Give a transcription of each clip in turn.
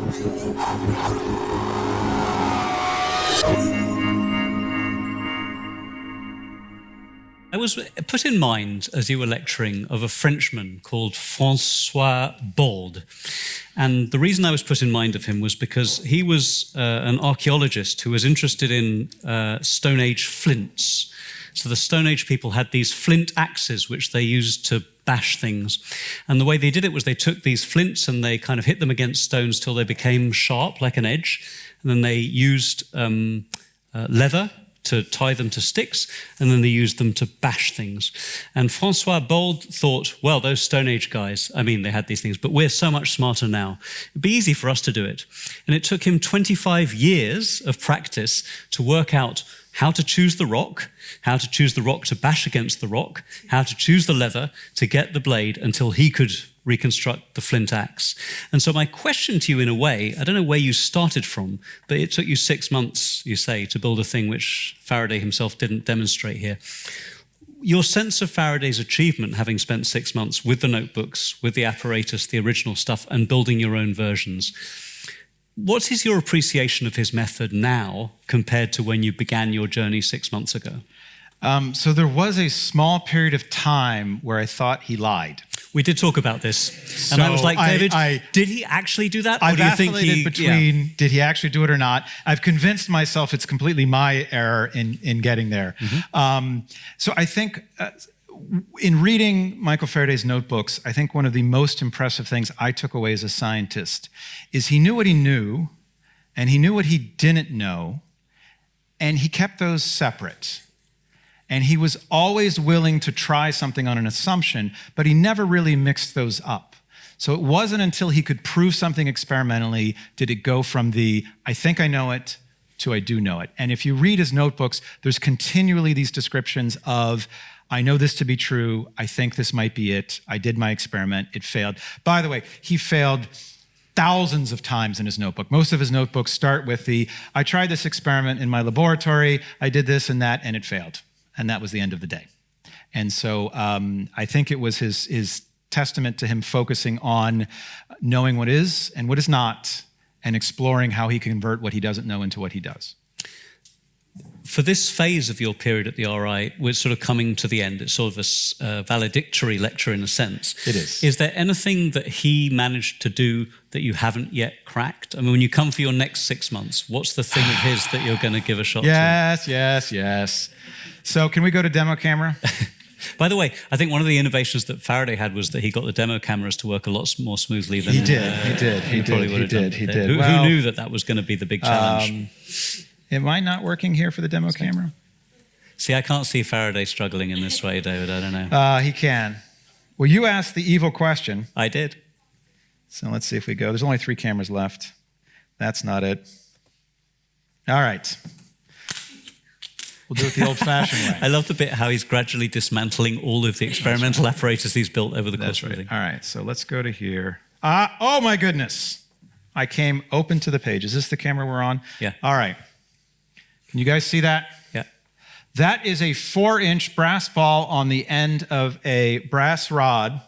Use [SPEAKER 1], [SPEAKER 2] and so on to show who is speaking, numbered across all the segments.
[SPEAKER 1] I was put in mind, as you were lecturing, of a Frenchman called François Baude. And the reason I was put in mind of him was because he was an archaeologist who was interested in Stone Age flints. So the Stone Age people had these flint axes which they used to bash things. And the way they did it was they took these flints and they kind of hit them against stones till they became sharp, like an edge. And then they used leather to tie them to sticks, and then they used them to bash things. And François Baude thought, well, those Stone Age guys, I mean, they had these things, but we're so much smarter now. It'd be easy for us to do it. And it took him 25 years of practice to work out how to choose the rock to bash against the rock, how to choose the leather to get the blade until he could reconstruct the flint axe. And so my question to you, in a way, I don't know where you started from, but it took you 6 months, you say, to build a thing which Faraday himself didn't demonstrate here. Your sense of Faraday's achievement, having spent 6 months with the notebooks, with the apparatus, the original stuff, and building your own versions, what is your appreciation of his method now compared to when you began your journey 6 months ago?
[SPEAKER 2] So there was a small period of time where I thought he lied.
[SPEAKER 1] We did talk about this. And I was like, David, did he actually do that?
[SPEAKER 2] I've vacillated between did he actually do it or not. I've convinced myself it's completely my error in getting there. Mm-hmm. So I think in reading Michael Faraday's notebooks, I think one of the most impressive things I took away as a scientist is he knew what he knew, and he knew what he didn't know, and he kept those separate. And he was always willing to try something on an assumption, but he never really mixed those up. So it wasn't until he could prove something experimentally did it go from the, I think I know it, to I do know it. And if you read his notebooks, there's continually these descriptions of, I know this to be true, I think this might be it, I did my experiment, it failed. By the way, he failed thousands of times in his notebook. Most of his notebooks start with the, I tried this experiment in my laboratory, I did this and that, and it failed. And that was the end of the day. And so I think it was his testament to him focusing on knowing what is and what is not, and exploring how he can convert what he doesn't know into what he does.
[SPEAKER 1] For this phase of your period at the RI, we're sort of coming to the end. It's sort of a valedictory lecture in a sense.
[SPEAKER 2] It is.
[SPEAKER 1] Is there anything that he managed to do that you haven't yet cracked? I mean, when you come for your next 6 months, what's the thing of his that you're going to give a shot to?
[SPEAKER 2] Yes. So can we go to demo camera?
[SPEAKER 1] By the way, I think one of the innovations that Faraday had was that he got the demo cameras to work a lot more smoothly than
[SPEAKER 2] he did. He did.
[SPEAKER 1] Who knew that was going to be the big challenge?
[SPEAKER 2] Am I not working here for the demo camera?
[SPEAKER 1] See, I can't see Faraday struggling in this way, David. I don't know.
[SPEAKER 2] He can. Well, you asked the evil question.
[SPEAKER 1] I did.
[SPEAKER 2] So let's see if we go. There's only 3 cameras left. That's not it. All right. We'll do it the old-fashioned way.
[SPEAKER 1] I love the bit how he's gradually dismantling all of the experimental apparatus he's built over the course of the thing.
[SPEAKER 2] All right, so let's go to here. Oh, my goodness. I came open to the page. Is this the camera we're on?
[SPEAKER 1] Yeah.
[SPEAKER 2] All right. Can you guys see that?
[SPEAKER 1] Yeah.
[SPEAKER 2] That is a 4-inch brass ball on the end of a brass rod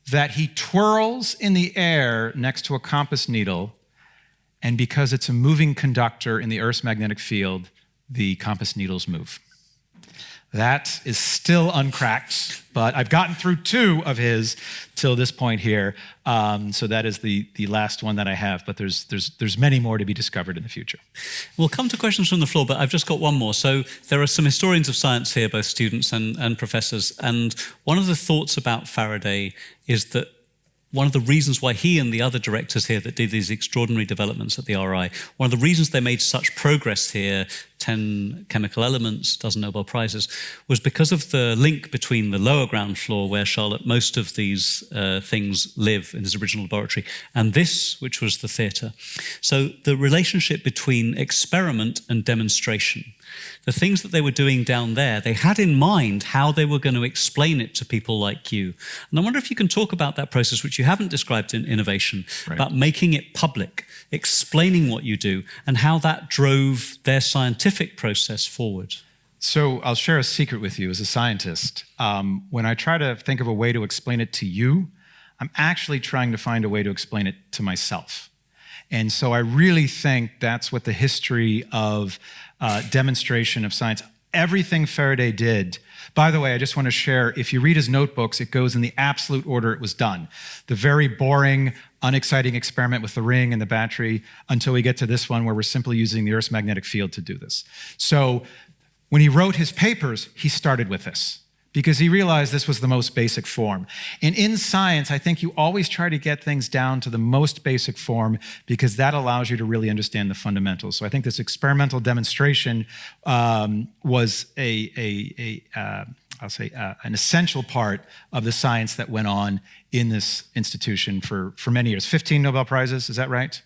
[SPEAKER 2] that he twirls in the air next to a compass needle, and because it's a moving conductor in the Earth's magnetic field, the compass needles move. That is still uncracked, but I've gotten through 2 of his till this point here. So that is the last one that I have, but there's many more to be discovered in the future.
[SPEAKER 1] We'll come to questions from the floor, but I've just got one more. So there are some historians of science here, both students and professors, and one of the thoughts about Faraday is that one of the reasons why he and the other directors here that did these extraordinary developments at the RI, one of the reasons they made such progress here, 10 chemical elements, dozen Nobel Prizes, was because of the link between the lower ground floor, where Charlotte, most of these things live in his original laboratory, and this, which was the theatre. So the relationship between experiment and demonstration, the things that they were doing down there, they had in mind how they were going to explain it to people like you. And I wonder if you can talk about that process, which you haven't described in innovation, right, about making it public, explaining what you do, and how that drove their scientific process forward.
[SPEAKER 2] So I'll share a secret with you as a scientist. When I try to think of a way to explain it to you, I'm actually trying to find a way to explain it to myself. And so I really think that's what the history of demonstration of science, everything Faraday did. By the way, I just want to share, if you read his notebooks, it goes in the absolute order it was done. The very boring, unexciting experiment with the ring and the battery until we get to this one where we're simply using the Earth's magnetic field to do this. So when he wrote his papers, he started with this because he realized this was the most basic form. And in science, I think you always try to get things down to the most basic form because that allows you to really understand the fundamentals. So I think this experimental demonstration was an essential part of the science that went on in this institution for many years. 15 Nobel Prizes, is that right?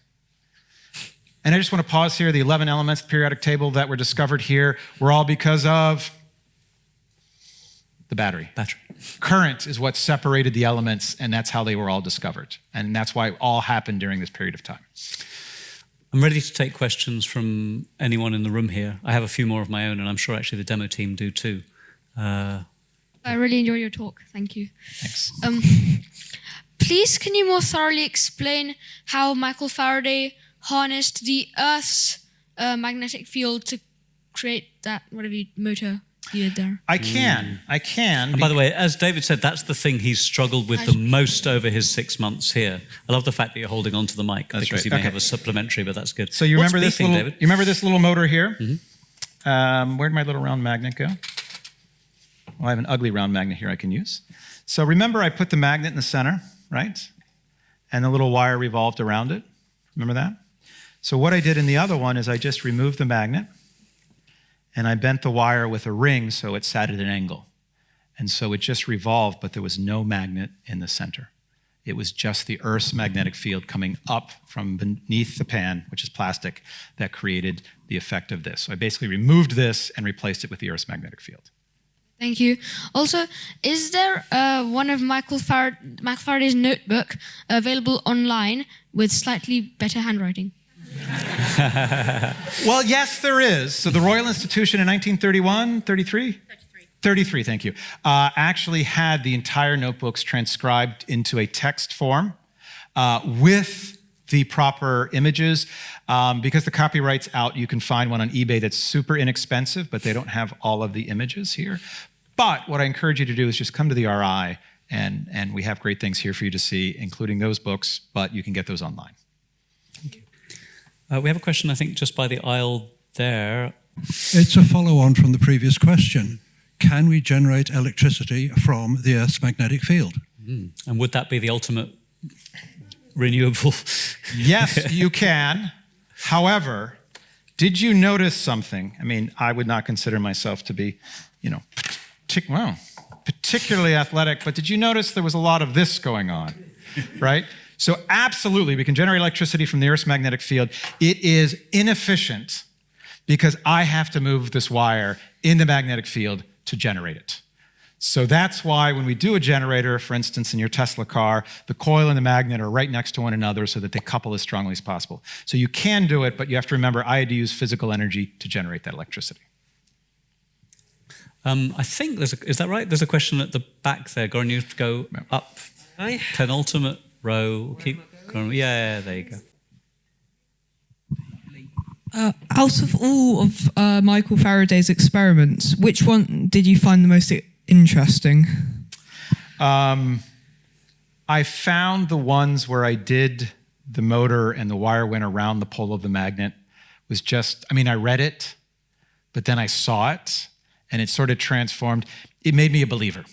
[SPEAKER 2] And I just want to pause here. The 11 elements, the periodic table that were discovered here were all because of the battery. Current is what separated the elements, and that's how they were all discovered. And that's why it all happened during this period of time.
[SPEAKER 1] I'm ready to take questions from anyone in the room here. I have a few more of my own, and I'm sure actually the demo team do too.
[SPEAKER 3] I really enjoy your talk. Thank you.
[SPEAKER 2] Thanks.
[SPEAKER 3] Please, can you more thoroughly explain how Michael Faraday harnessed the Earth's magnetic field to create that motor he did there?
[SPEAKER 2] I can.
[SPEAKER 1] And by the way, as David said, that's the thing he's struggled with the most over his 6 months here. I love the fact that you're holding onto the mic because you may have a supplementary, but that's good.
[SPEAKER 2] So you remember
[SPEAKER 1] this
[SPEAKER 2] thing, David? You remember this little motor here?
[SPEAKER 1] Mm-hmm.
[SPEAKER 2] Where'd my little round magnet go? Well, I have an ugly round magnet here I can use. So remember I put the magnet in the center, right? And the little wire revolved around it. Remember that? So what I did in the other one is I just removed the magnet and I bent the wire with a ring so it sat at an angle. And so it just revolved, but there was no magnet in the center. It was just the Earth's magnetic field coming up from beneath the pan, which is plastic, that created the effect of this. So I basically removed this and replaced it with the Earth's magnetic field.
[SPEAKER 3] Thank you. Also, is there one of Michael Faraday's notebook available online with slightly better handwriting?
[SPEAKER 2] Well, yes, there is. So the Royal Institution in 1931, 33? 33, thank you. Actually had the entire notebooks transcribed into a text form with the proper images. Because the copyright's out, you can find one on eBay that's super inexpensive, but they don't have all of the images here. But what I encourage you to do is just come to the RI, and we have great things here for you to see, including those books, but you can get those online.
[SPEAKER 1] Thank you. We have a question, I think, just by the aisle there.
[SPEAKER 4] It's a follow-on from the previous question. Can we generate electricity from the Earth's magnetic field?
[SPEAKER 1] And would that be the ultimate renewable?
[SPEAKER 2] Yes, you can. However, did you notice something? I mean, I would not consider myself to be, particularly athletic, but did you notice there was a lot of this going on, right? So absolutely, we can generate electricity from the Earth's magnetic field. It is inefficient because I have to move this wire in the magnetic field to generate it. So that's why when we do a generator, for instance, in your Tesla car, the coil and the magnet are right next to one another so that they couple as strongly as possible. So you can do it, but you have to remember I had to use physical energy to generate that electricity.
[SPEAKER 1] I think is that right? There's a question at the back there. Goran, you have to go up. Penultimate row. Keep going. Yeah, there you go.
[SPEAKER 5] Out of all of Michael Faraday's experiments, which one did you find the most interesting?
[SPEAKER 2] I found the ones where I did the motor and the wire went around the pole of the magnet was just, I read it, but then I saw it and it sort of transformed. It made me a believer.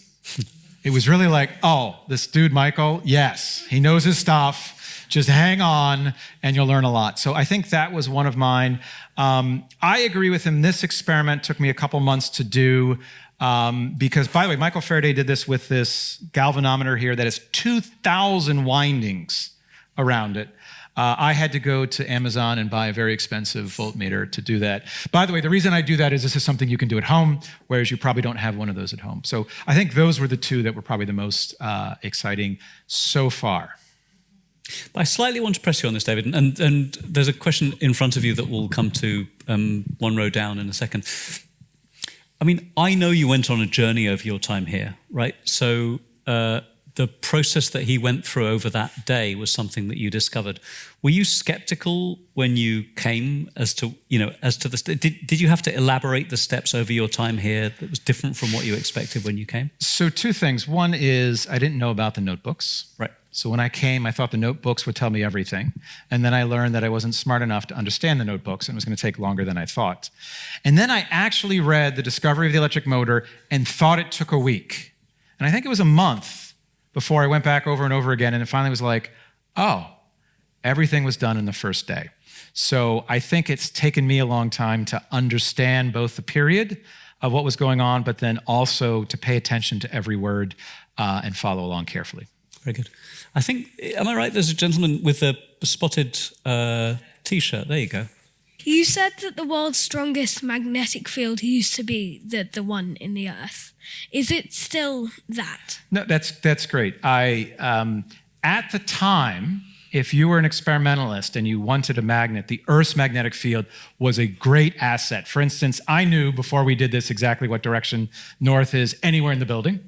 [SPEAKER 2] It was really like, oh, this dude, Michael, yes, he knows his stuff. Just hang on and you'll learn a lot. So I think that was one of mine. I agree with him. This experiment took me a couple months to do because, by the way, Michael Faraday did this with this galvanometer here that has 2,000 windings around it. I had to go to Amazon and buy a very expensive voltmeter to do that. By the way, the reason I do that is this is something you can do at home, whereas you probably don't have one of those at home. So I think those were the two that were probably the most exciting so far.
[SPEAKER 1] I slightly want to press you on this, David, and there's a question in front of you that will come to one row down in a second. I know you went on a journey over your time here, right? So the process that he went through over that day was something that you discovered. Were you skeptical when you came as to the did you have to elaborate the steps over your time here that was different from what you expected when you came?
[SPEAKER 2] So two things. One is I didn't know about the notebooks.
[SPEAKER 1] Right.
[SPEAKER 2] So when I came, I thought the notebooks would tell me everything. And then I learned that I wasn't smart enough to understand the notebooks, and it was going to take longer than I thought. And then I actually read The Discovery of the Electric Motor and thought it took a week. And I think it was a month before I went back over and over again, and it finally was like, oh, everything was done in the first day. So I think it's taken me a long time to understand both the period of what was going on, but then also to pay attention to every word and follow along carefully.
[SPEAKER 1] Very good. I think, am I right, there's a gentleman with a spotted T-shirt. There you go.
[SPEAKER 6] You said that the world's strongest magnetic field used to be the one in the Earth. Is it still that?
[SPEAKER 2] No, that's great. At the time, if you were an experimentalist and you wanted a magnet, the Earth's magnetic field was a great asset. For instance, I knew before we did this exactly what direction north is anywhere in the building.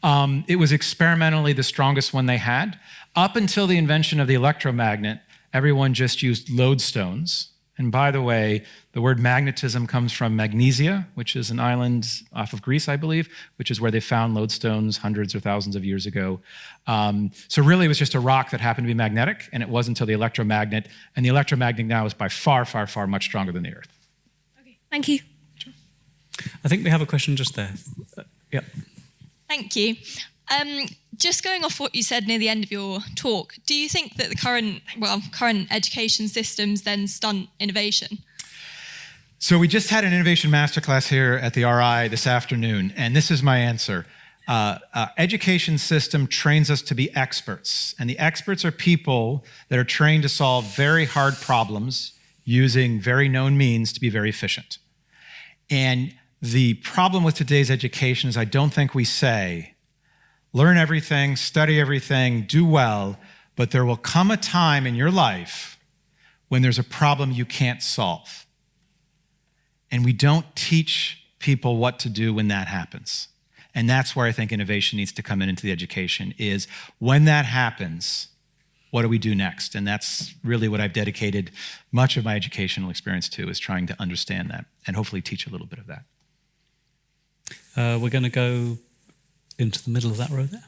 [SPEAKER 2] It was experimentally the strongest one they had. Up until the invention of the electromagnet, everyone just used lodestones. And by the way, the word magnetism comes from Magnesia, which is an island off of Greece, I believe, which is where they found lodestones hundreds or thousands of years ago. So really, it was just a rock that happened to be magnetic, and it wasn't until the electromagnet. And the electromagnet now is by far, far, far much stronger than the Earth.
[SPEAKER 6] Okay, thank you.
[SPEAKER 1] Sure. I think we have a question just there. Yeah.
[SPEAKER 7] Thank you. Just going off what you said near the end of your talk, do you think that the current education systems then stunt innovation?
[SPEAKER 2] So we just had an innovation masterclass here at the RI this afternoon, and this is my answer. Education system trains us to be experts, and the experts are people that are trained to solve very hard problems using very known means to be very efficient. And the problem with today's education is I don't think we say, learn everything, study everything, do well, but there will come a time in your life when there's a problem you can't solve. And we don't teach people what to do when that happens. And that's where I think innovation needs to come into the education is when that happens, what do we do next? And that's really what I've dedicated much of my educational experience to, is trying to understand that and hopefully teach a little bit of that.
[SPEAKER 1] We're going to go into the middle of that row there.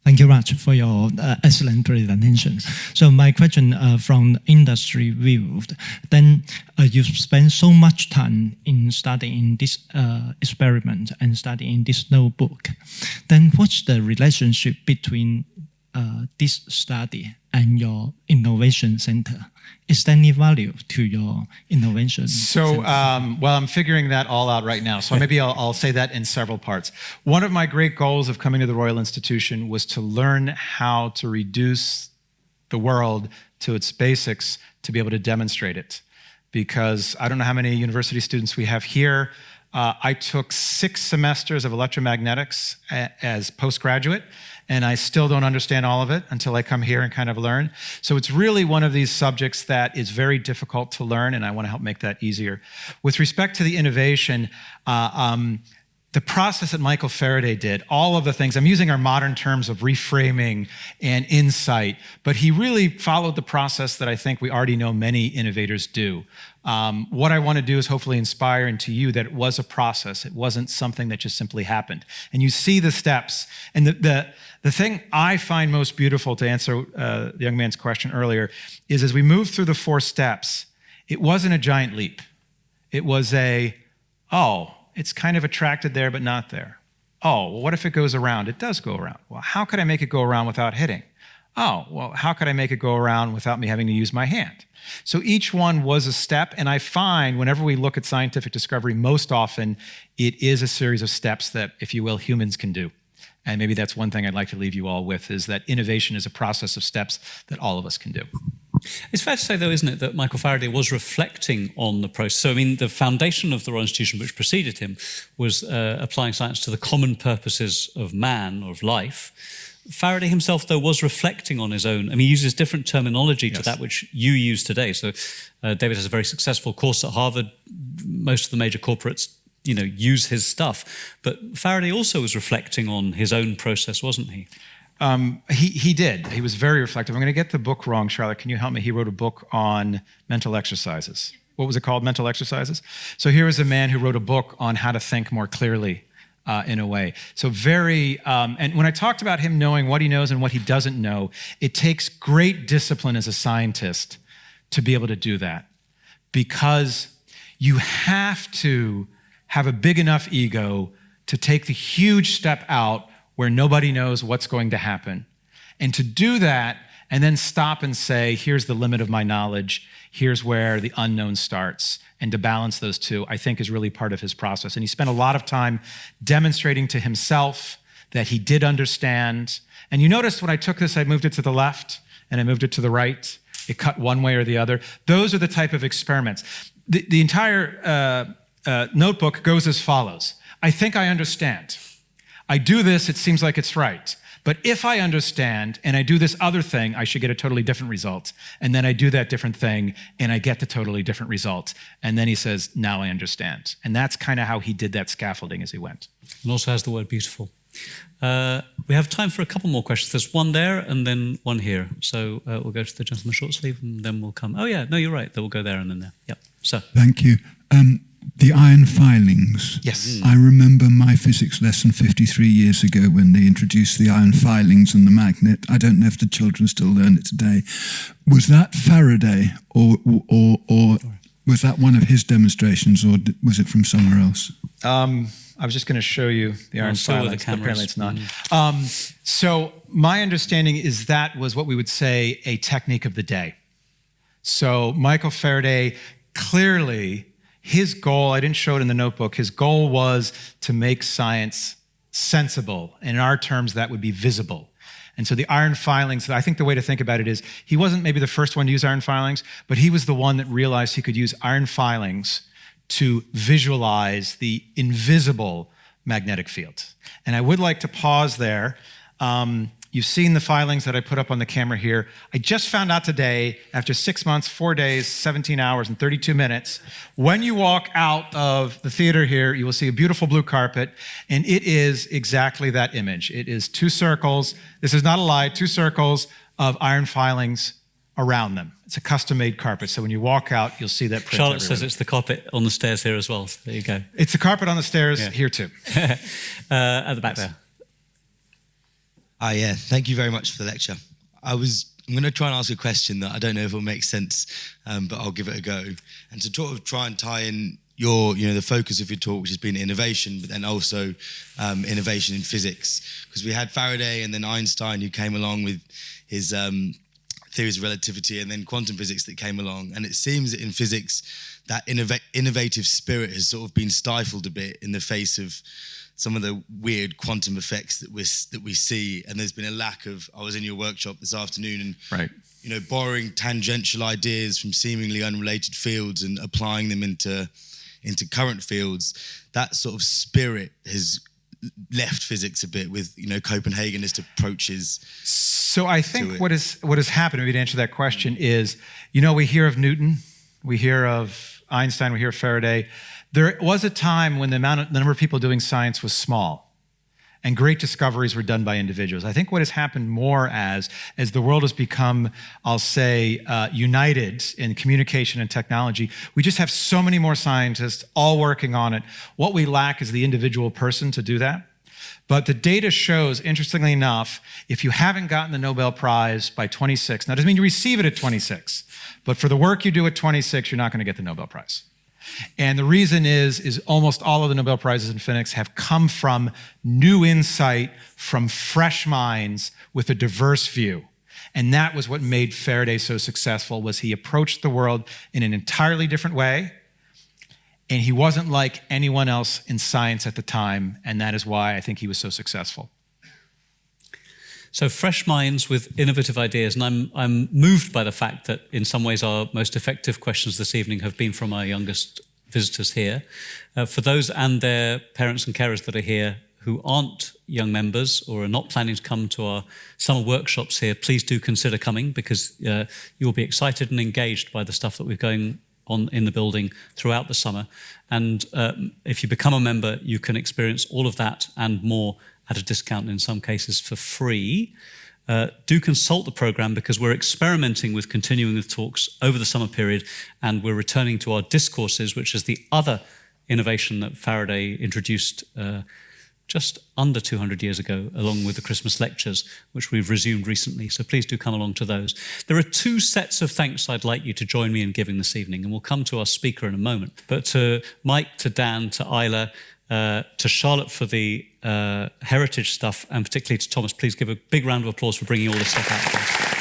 [SPEAKER 8] Thank you much for your excellent presentation. So my question from industry view, then you spend so much time in studying this experiment and studying this notebook. Then what's the relationship between this study and your innovation center? Is there any value to your innovation?
[SPEAKER 2] So, I'm figuring that all out right now. So maybe I'll say that in several parts. One of my great goals of coming to the Royal Institution was to learn how to reduce the world to its basics to be able to demonstrate it. Because I don't know how many university students we have here. I took 6 semesters of electromagnetics as postgraduate, and I still don't understand all of it until I come here and kind of learn. So it's really one of these subjects that is very difficult to learn, and I want to help make that easier. With respect to the innovation, the process that Michael Faraday did, all of the things, I'm using our modern terms of reframing and insight, but he really followed the process that I think we already know many innovators do. What I want to do is hopefully inspire into you that it was a process. It wasn't something that just simply happened. And you see the steps. And the thing I find most beautiful, to answer the young man's question earlier, is as we move through the 4 steps, it wasn't a giant leap. It was it's kind of attracted there, but not there. Oh, well, what if it goes around? It does go around. Well, how could I make it go around without hitting? Oh, well, how could I make it go around without me having to use my hand? So each one was a step, and I find whenever we look at scientific discovery, most often it is a series of steps that, if you will, humans can do. And maybe that's one thing I'd like to leave you all with, is that innovation is a process of steps that all of us can do.
[SPEAKER 1] It's fair to say, though, isn't it, that Michael Faraday was reflecting on the process. So, I mean, the foundation of the Royal Institution, which preceded him, was applying science to the common purposes of man, or of life. Faraday himself, though, was reflecting on his own. I mean, he uses different terminology to that which you use today. So David has a very successful course at Harvard. Most of the major corporates use his stuff. But Faraday also was reflecting on his own process, wasn't he?
[SPEAKER 2] He did. He was very reflective. I'm going to get the book wrong, Charlotte. Can you help me? He wrote a book on mental exercises. What was it called? Mental exercises? So here is a man who wrote a book on how to think more clearly in a way. So and when I talked about him knowing what he knows and what he doesn't know, it takes great discipline as a scientist to be able to do that, because you have to have a big enough ego to take the huge step out where nobody knows what's going to happen. And to do that and then stop and say, here's the limit of my knowledge, here's where the unknown starts. And to balance those two, I think, is really part of his process. And he spent a lot of time demonstrating to himself that he did understand. And you noticed when I took this, I moved it to the left and I moved it to the right. It cut one way or the other. Those are the type of experiments. The entire notebook goes as follows. I think I understand. I do this, it seems like it's right. But if I understand and I do this other thing, I should get a totally different result. And then I do that different thing and I get the totally different result. And then he says, now I understand. And that's kind of how he did that scaffolding as he went.
[SPEAKER 1] And also has the word beautiful. We have time for a couple more questions. There's one there and then one here. So we'll go to the gentleman short sleeve and then we'll come. Oh yeah, no, you're right. Then we'll go there and then there. Yep. So.
[SPEAKER 9] Thank you. The iron filings.
[SPEAKER 2] Yes.
[SPEAKER 9] I remember my physics lesson 53 years ago when they introduced the iron filings and the magnet. I don't know if the children still learn it today. Was that Faraday or was that one of his demonstrations, or was it from somewhere else?
[SPEAKER 2] I was just going to show you the iron filings, but apparently it's not. So my understanding is that was what we would say a technique of the day. So Michael Faraday, clearly, his goal, I didn't show it in the notebook, his goal was to make science sensible. And in our terms, that would be visible. And so the iron filings, I think the way to think about it is, he wasn't maybe the first one to use iron filings, but he was the one that realized he could use iron filings to visualize the invisible magnetic field. And I would like to pause there. You've seen the filings that I put up on the camera here. I just found out today, after 6 months, 4 days, 17 hours, and 32 minutes, when you walk out of the theater here, you will see a beautiful blue carpet, and it is exactly that image. It is 2 circles. This is not a lie, 2 circles of iron filings around them. It's a custom-made carpet, so when you walk out, you'll see that print
[SPEAKER 1] Charlotte
[SPEAKER 2] everywhere.
[SPEAKER 1] says it's the carpet on the stairs here as well. So there you go.
[SPEAKER 2] It's the carpet on the stairs here too.
[SPEAKER 1] At the back there.
[SPEAKER 10] Yeah, thank you very much for the lecture. I'm going to try and ask a question that I don't know if it will make sense, but I'll give it a go. And to sort of try and tie in the focus of your talk, which has been innovation, but then also innovation in physics. Because we had Faraday and then Einstein who came along with his theories of relativity, and then quantum physics that came along. And it seems that in physics, that innovative spirit has sort of been stifled a bit in the face of some of the weird quantum effects that we see, and there's been a lack of. I was in your workshop this afternoon, and
[SPEAKER 2] right.
[SPEAKER 10] Borrowing tangential ideas from seemingly unrelated fields and applying them into current fields. That sort of spirit has left physics a bit with Copenhagenist approaches.
[SPEAKER 2] So I think what has happened, maybe to answer that question, is we hear of Newton, we hear of Einstein, we hear of Faraday. There was a time when the number of people doing science was small, and great discoveries were done by individuals. I think what has happened more as the world has become, I'll say, united in communication and technology, we just have so many more scientists all working on it. What we lack is the individual person to do that. But the data shows, interestingly enough, if you haven't gotten the Nobel Prize by 26, now it doesn't mean you receive it at 26, but for the work you do at 26, you're not going to get the Nobel Prize. And the reason is almost all of the Nobel Prizes in physics have come from new insight, from fresh minds with a diverse view. And that was what made Faraday so successful, was he approached the world in an entirely different way. And he wasn't like anyone else in science at the time. And that is why I think he was so successful.
[SPEAKER 1] So fresh minds with innovative ideas, and I'm moved by the fact that in some ways our most effective questions this evening have been from our youngest visitors here. For those and their parents and carers that are here who aren't young members or are not planning to come to our summer workshops here, please do consider coming, because you'll be excited and engaged by the stuff that we're going in the building throughout the summer. And if you become a member, you can experience all of that and more at a discount, in some cases for free. Do consult the program, because we're experimenting with continuing with talks over the summer period, and we're returning to our discourses, which is the other innovation that Faraday introduced just under 200 years ago, along with the Christmas lectures, which we've resumed recently. So please do come along to those. There are two sets of thanks I'd like you to join me in giving this evening, and we'll come to our speaker in a moment. But to Mike, to Dan, to Isla, to Charlotte for the heritage stuff, and particularly to Thomas, please give a big round of applause for bringing all this stuff out to us.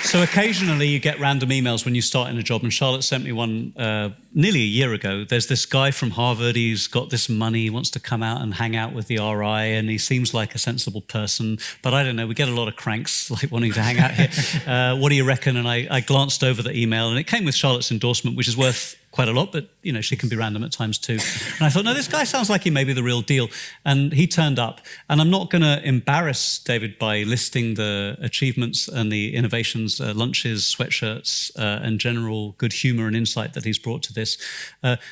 [SPEAKER 1] So occasionally you get random emails when you start in a job, and Charlotte sent me one nearly a year ago. There's this guy from Harvard, he's got this money, he wants to come out and hang out with the RI, and he seems like a sensible person, but I don't know, we get a lot of cranks like wanting to hang out here. What do you reckon? And I glanced over the email, and it came with Charlotte's endorsement, which is worth quite a lot, but you know, she can be random at times too. And I thought, no, this guy sounds like he may be the real deal. And he turned up. And I'm not going to embarrass David by listing the achievements and the innovations, lunches, sweatshirts, and general good humor and insight that he's brought to this.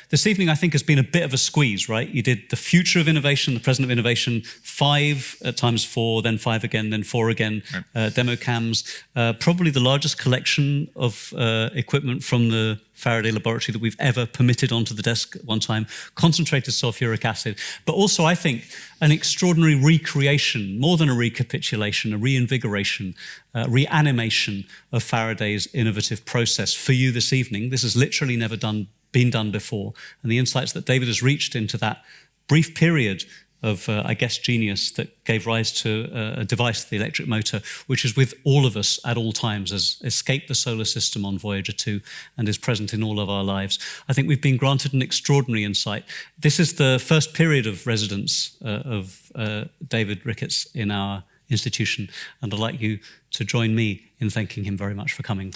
[SPEAKER 1] This evening, I think, has been a bit of a squeeze, right? You did the future of innovation, the present of innovation, 5 at times 4, then 5 again, then 4 again, right. Demo cams, probably the largest collection of equipment from the Faraday laboratory that we've ever permitted onto the desk at one time, concentrated sulfuric acid, but also, I think, an extraordinary recreation, more than a recapitulation, a reinvigoration, reanimation of Faraday's innovative process for you this evening. This has literally never been done before, and the insights that David has reached into that brief period of, I guess, genius that gave rise to a device, the electric motor, which is with all of us at all times, has escaped the solar system on Voyager 2 and is present in all of our lives. I think we've been granted an extraordinary insight. This is the first period of residence of David Ricketts in our institution, and I'd like you to join me in thanking him very much for coming.